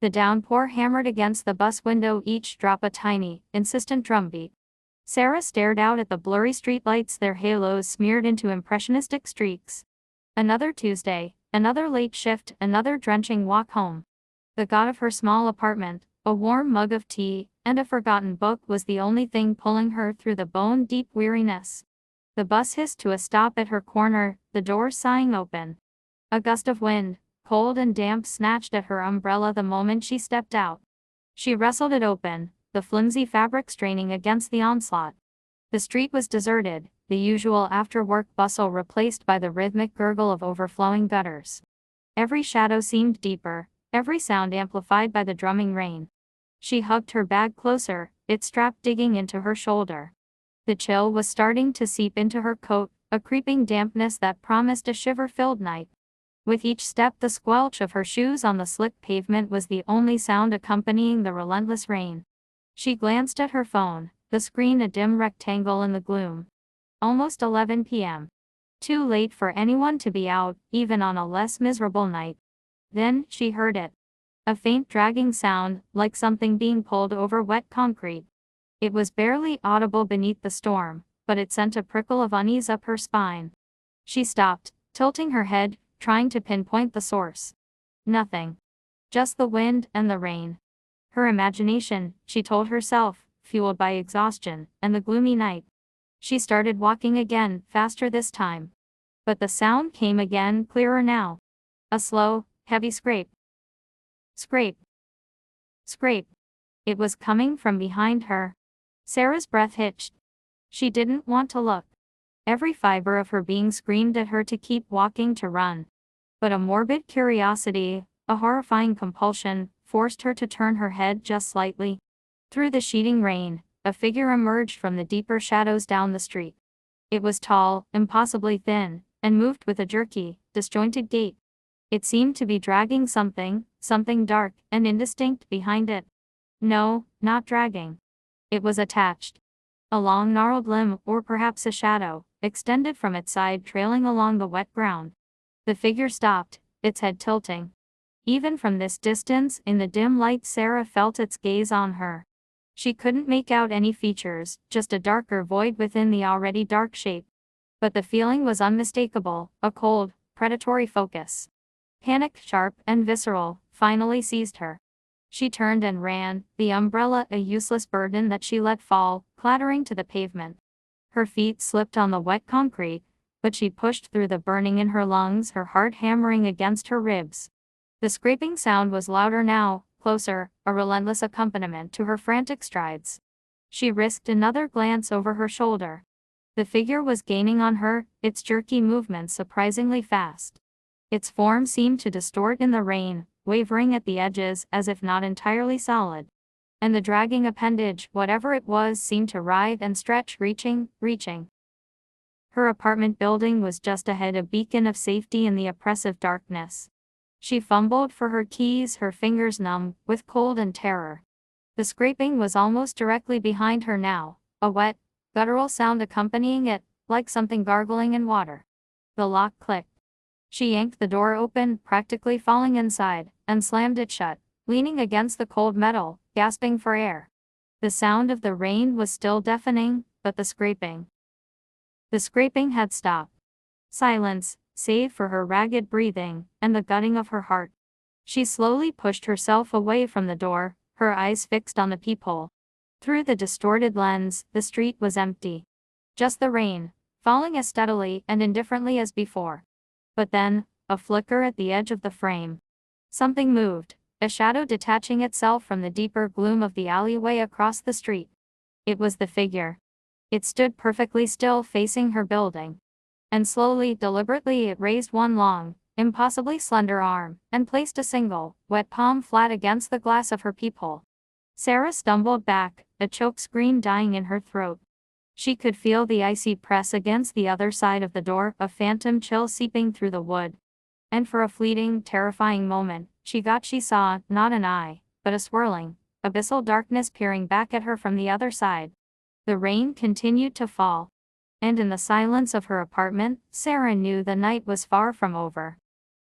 The downpour hammered against the bus window, each drop a tiny, insistent drumbeat. Sarah stared out at the blurry streetlights, their halos smeared into impressionistic streaks. Another Tuesday, another late shift, another drenching walk home. The god of her small apartment, a warm mug of tea, and a forgotten book was the only thing pulling her through the bone-deep weariness. The bus hissed to a stop at her corner, the door sighing open. A gust of wind, cold and damp, snatched at her umbrella the moment she stepped out. She wrestled it open, the flimsy fabric straining against the onslaught. The street was deserted, the usual after-work bustle replaced by the rhythmic gurgle of overflowing gutters. Every shadow seemed deeper, every sound amplified by the drumming rain. She hugged her bag closer, its strap digging into her shoulder. The chill was starting to seep into her coat, a creeping dampness that promised a shiver-filled night. With each step, the squelch of her shoes on the slick pavement was the only sound accompanying the relentless rain. She glanced at her phone, the screen a dim rectangle in the gloom. Almost 11 p.m. Too late for anyone to be out, even on a less miserable night. Then, she heard it. A faint dragging sound, like something being pulled over wet concrete. It was barely audible beneath the storm, but it sent a prickle of unease up her spine. She stopped, tilting her head, trying to pinpoint the source. Nothing. Just the wind and the rain. Her imagination, she told herself, fueled by exhaustion and the gloomy night. She started walking again, faster this time. But the sound came again, clearer now. A slow, heavy scrape. Scrape. Scrape. It was coming from behind her. Sarah's breath hitched. She didn't want to look. Every fiber of her being screamed at her to keep walking, to run. But a morbid curiosity, a horrifying compulsion, forced her to turn her head just slightly. Through the sheeting rain, a figure emerged from the deeper shadows down the street. It was tall, impossibly thin, and moved with a jerky, disjointed gait. It seemed to be dragging something dark and indistinct behind it. No, not dragging. It was attached. A long gnarled limb, or perhaps a shadow, extended from its side, trailing along the wet ground. The figure stopped, its head tilting. Even from this distance, in the dim light, Sarah felt its gaze on her. She couldn't make out any features, just a darker void within the already dark shape. But the feeling was unmistakable, a cold, predatory focus. Panic, sharp and visceral, finally seized her. She turned and ran, the umbrella a useless burden that she let fall, clattering to the pavement. Her feet slipped on the wet concrete, but she pushed through the burning in her lungs, her heart hammering against her ribs. The scraping sound was louder now, closer, a relentless accompaniment to her frantic strides. She risked another glance over her shoulder. The figure was gaining on her, its jerky movements surprisingly fast. Its form seemed to distort in the rain, wavering at the edges as if not entirely solid. And the dragging appendage, whatever it was, seemed to writhe and stretch, reaching. Her apartment building was just ahead, a beacon of safety in the oppressive darkness. She fumbled for her keys, her fingers numb with cold and terror. The scraping was almost directly behind her now, a wet, guttural sound accompanying it, like something gargling in water. The lock clicked. She yanked the door open, practically falling inside, and slammed it shut, leaning against the cold metal, gasping for air. The sound of the rain was still deafening, but the scraping had stopped. Silence, save for her ragged breathing, and the gutting of her heart. She slowly pushed herself away from the door, her eyes fixed on the peephole. Through the distorted lens, the street was empty. Just the rain, falling as steadily and indifferently as before. But then, a flicker at the edge of the frame. Something moved, a shadow detaching itself from the deeper gloom of the alleyway across the street. It was the figure. It stood perfectly still, facing her building. And slowly, deliberately, it raised one long, impossibly slender arm, and placed a single, wet palm flat against the glass of her peephole. Sarah stumbled back, a choked scream dying in her throat. She could feel the icy press against the other side of the door, a phantom chill seeping through the wood. And for a fleeting, terrifying moment, she saw, not an eye, but a swirling, abyssal darkness peering back at her from the other side. The rain continued to fall. And in the silence of her apartment, Sarah knew the night was far from over.